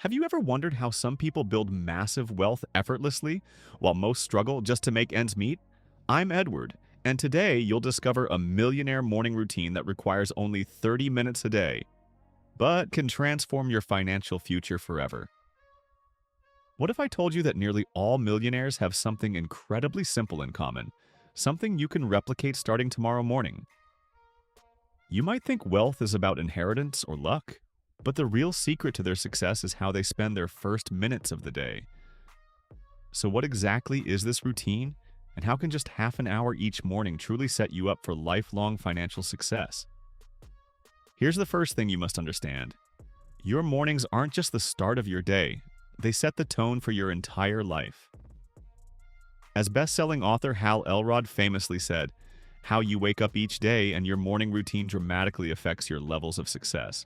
Have you ever wondered how some people build massive wealth effortlessly, while most struggle just to make ends meet? I'm Edward, and today you'll discover a millionaire morning routine that requires only 30 minutes a day, but can transform your financial future forever. What if I told you that nearly all millionaires have something incredibly simple in common, something you can replicate starting tomorrow morning? You might think wealth is about inheritance or luck, but the real secret to their success is how they spend their first minutes of the day. So what exactly is this routine, and how can just half an hour each morning truly set you up for lifelong financial success? Here's the first thing you must understand. Your mornings aren't just the start of your day, they set the tone for your entire life. As best-selling author Hal Elrod famously said, "How you wake up each day and your morning routine dramatically affects your levels of success."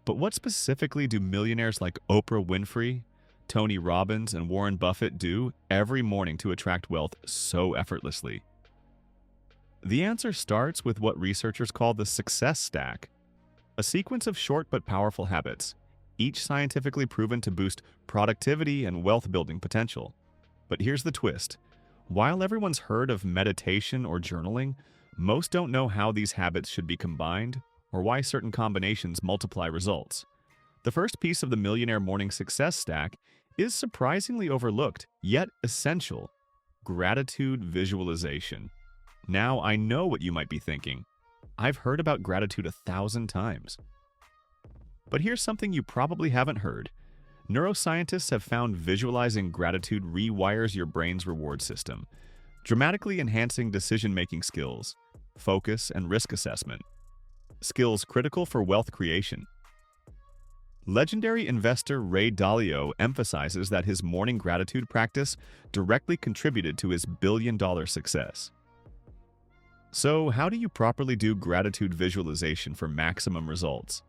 But what specifically do millionaires like Oprah Winfrey, Tony Robbins, and Warren Buffett do every morning to attract wealth so effortlessly? The answer starts with what researchers call the success stack, a sequence of short but powerful habits, each scientifically proven to boost productivity and wealth-building potential. But here's the twist. While everyone's heard of meditation or journaling, most don't know how these habits should be combined or why certain combinations multiply results. The first piece of the Millionaire Morning Success Stack is surprisingly overlooked, yet essential: gratitude visualization. Now, I know what you might be thinking. I've heard about gratitude 1,000 times. But here's something you probably haven't heard. Neuroscientists have found visualizing gratitude rewires your brain's reward system, dramatically enhancing decision-making skills, focus, and risk assessment, skills critical for wealth creation. Legendary investor Ray Dalio emphasizes that his morning gratitude practice directly contributed to his billion-dollar success. So, how do you properly do gratitude visualization for maximum results?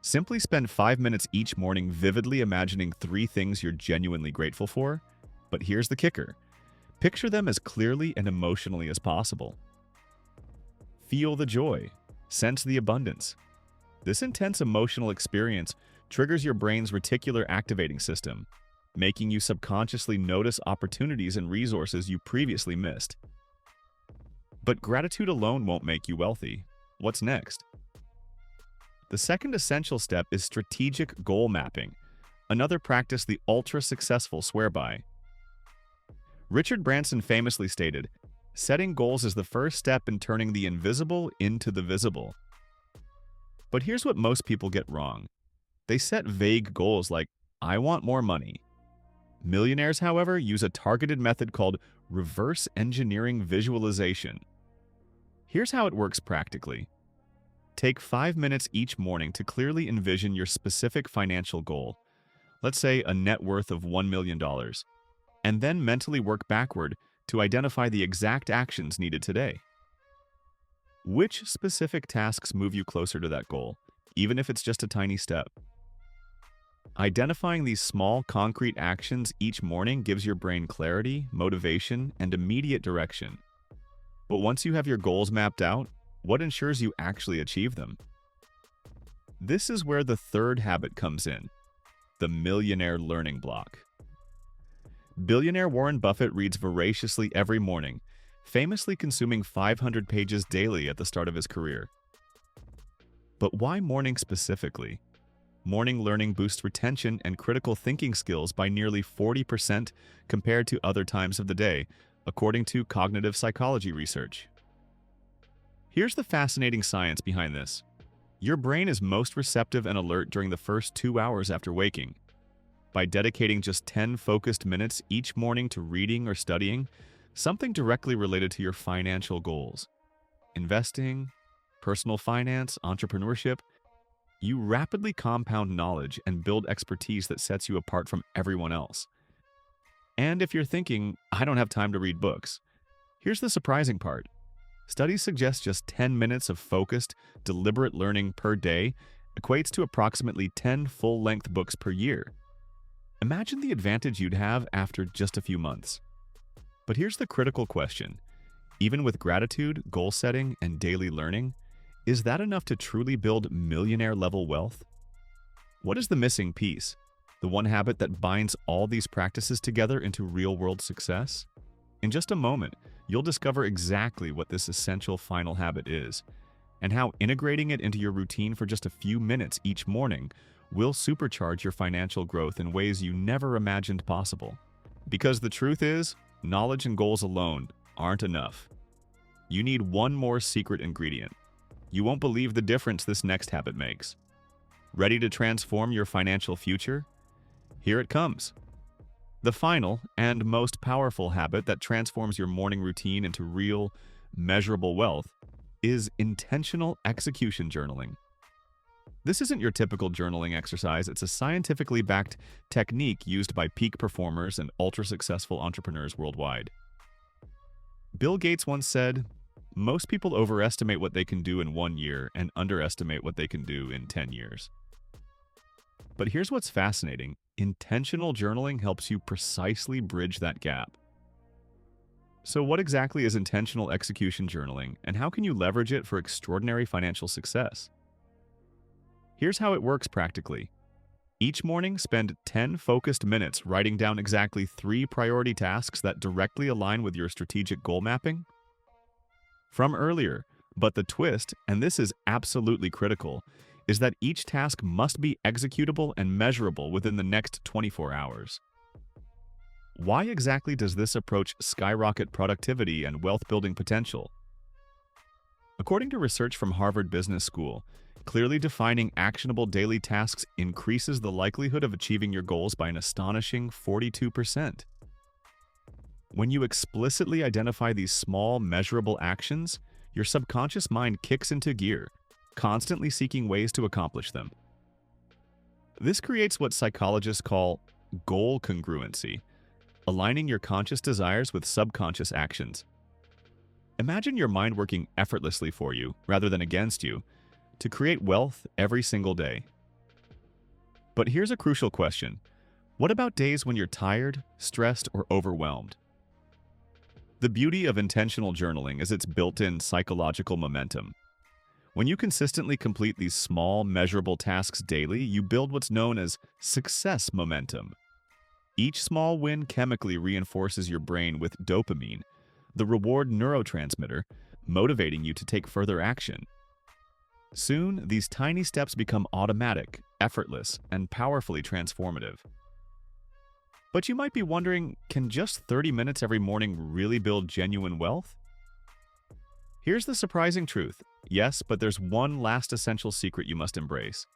Simply spend 5 minutes each morning vividly imagining 3 things you're genuinely grateful for. But here's the kicker. Picture them as clearly and emotionally as possible. Feel the joy. Sense the abundance. This intense emotional experience triggers your brain's reticular activating system, making you subconsciously notice opportunities and resources you previously missed. But gratitude alone won't make you wealthy. What's next? The second essential step is strategic goal mapping, another practice the ultra-successful swear by. Richard Branson famously stated, "Setting goals is the first step in turning the invisible into the visible." But here's what most people get wrong. They set vague goals like, "I want more money." Millionaires, however, use a targeted method called reverse engineering visualization. Here's how it works practically. Take 5 minutes each morning to clearly envision your specific financial goal, let's say a net worth of $1 million, and then mentally work backward to identify the exact actions needed today. Which specific tasks move you closer to that goal, even if it's just a tiny step? Identifying these small, concrete actions each morning gives your brain clarity, motivation, and immediate direction. But once you have your goals mapped out, what ensures you actually achieve them? This is where the third habit comes in, the millionaire learning block. Billionaire Warren Buffett reads voraciously every morning, famously consuming 500 pages daily at the start of his career. But why morning specifically? Morning learning boosts retention and critical thinking skills by nearly 40% compared to other times of the day, according to cognitive psychology research. Here's the fascinating science behind this. Your brain is most receptive and alert during the first 2 hours after waking. By dedicating just 10 focused minutes each morning to reading or studying, something directly related to your financial goals, investing, personal finance, entrepreneurship, you rapidly compound knowledge and build expertise that sets you apart from everyone else. And if you're thinking, "I don't have time to read books," here's the surprising part. Studies suggest just 10 minutes of focused, deliberate learning per day equates to approximately 10 full-length books per year. Imagine the advantage you'd have after just a few months. But here's the critical question. Even with gratitude, goal setting, and daily learning, is that enough to truly build millionaire-level wealth? What is the missing piece? The one habit that binds all these practices together into real-world success? In just a moment, you'll discover exactly what this essential final habit is, and how integrating it into your routine for just a few minutes each morning will supercharge your financial growth in ways you never imagined possible. Because the truth is, knowledge and goals alone aren't enough. You need one more secret ingredient. You won't believe the difference this next habit makes. Ready to transform your financial future? Here it comes. The final and most powerful habit that transforms your morning routine into real, measurable wealth is intentional execution journaling. This isn't your typical journaling exercise. It's a scientifically backed technique used by peak performers and ultra-successful entrepreneurs worldwide. Bill Gates once said, "Most people overestimate what they can do in 1 year and underestimate what they can do in 10 years." But here's what's fascinating. Intentional journaling helps you precisely bridge that gap. So what exactly is intentional execution journaling, and how can you leverage it for extraordinary financial success? Here's how it works practically. Each morning, spend 10 focused minutes writing down exactly 3 priority tasks that directly align with your strategic goal mapping from earlier. But the twist, and this is absolutely critical, is that each task must be executable and measurable within the next 24 hours. Why exactly does this approach skyrocket productivity and wealth-building potential? According to research from Harvard Business School, clearly defining actionable daily tasks increases the likelihood of achieving your goals by an astonishing 42%. When you explicitly identify these small, measurable actions, your subconscious mind kicks into gear, constantly seeking ways to accomplish them. This creates what psychologists call goal congruency, aligning your conscious desires with subconscious actions. Imagine your mind working effortlessly for you, rather than against you, to create wealth every single day. But here's a crucial question. What about days when you're tired, stressed, or overwhelmed? The beauty of intentional journaling is its built-in psychological momentum. When you consistently complete these small, measurable tasks daily, you build what's known as success momentum. Each small win chemically reinforces your brain with dopamine, the reward neurotransmitter, motivating you to take further action. Soon, these tiny steps become automatic, effortless, and powerfully transformative. But you might be wondering, can just 30 minutes every morning really build genuine wealth? Here's the surprising truth. Yes, but there's one last essential secret you must embrace: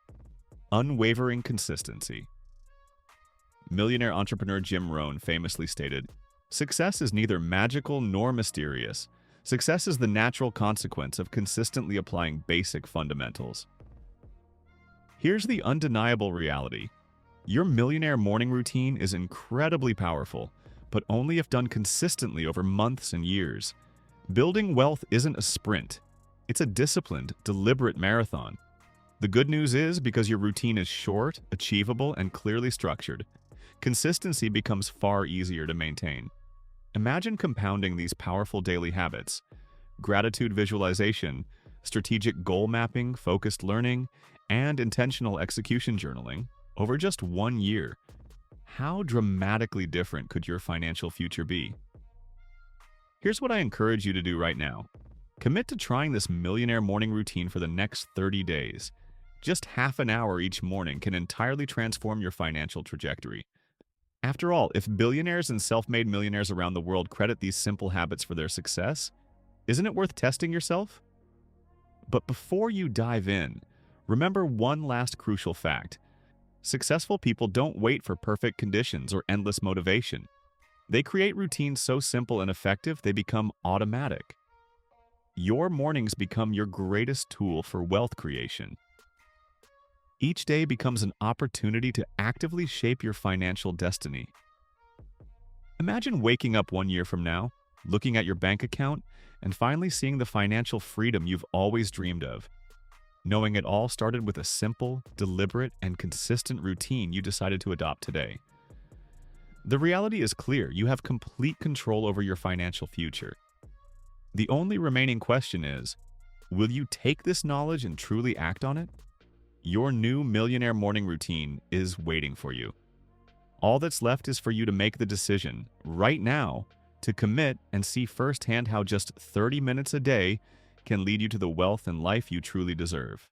unwavering consistency. Millionaire entrepreneur Jim Rohn famously stated, "Success is neither magical nor mysterious. Success is the natural consequence of consistently applying basic fundamentals." Here's the undeniable reality. Your millionaire morning routine is incredibly powerful, but only if done consistently over months and years. Building wealth isn't a sprint. It's a disciplined, deliberate marathon. The good news is, because your routine is short, achievable, and clearly structured, consistency becomes far easier to maintain. Imagine compounding these powerful daily habits: gratitude visualization, strategic goal mapping, focused learning, and intentional execution journaling over just 1 year. How dramatically different could your financial future be? Here's what I encourage you to do right now. Commit to trying this millionaire morning routine for the next 30 days. Just half an hour each morning can entirely transform your financial trajectory. After all, if billionaires and self-made millionaires around the world credit these simple habits for their success, isn't it worth testing yourself? But before you dive in, remember one last crucial fact. Successful people don't wait for perfect conditions or endless motivation. They create routines so simple and effective they become automatic. Your mornings become your greatest tool for wealth creation. Each day becomes an opportunity to actively shape your financial destiny. Imagine waking up 1 year from now, looking at your bank account, and finally seeing the financial freedom you've always dreamed of. Knowing it all started with a simple, deliberate, and consistent routine you decided to adopt today. The reality is clear. You have complete control over your financial future. The only remaining question is, will you take this knowledge and truly act on it? Your new millionaire morning routine is waiting for you. All that's left is for you to make the decision right now to commit and see firsthand how just 30 minutes a day can lead you to the wealth and life you truly deserve.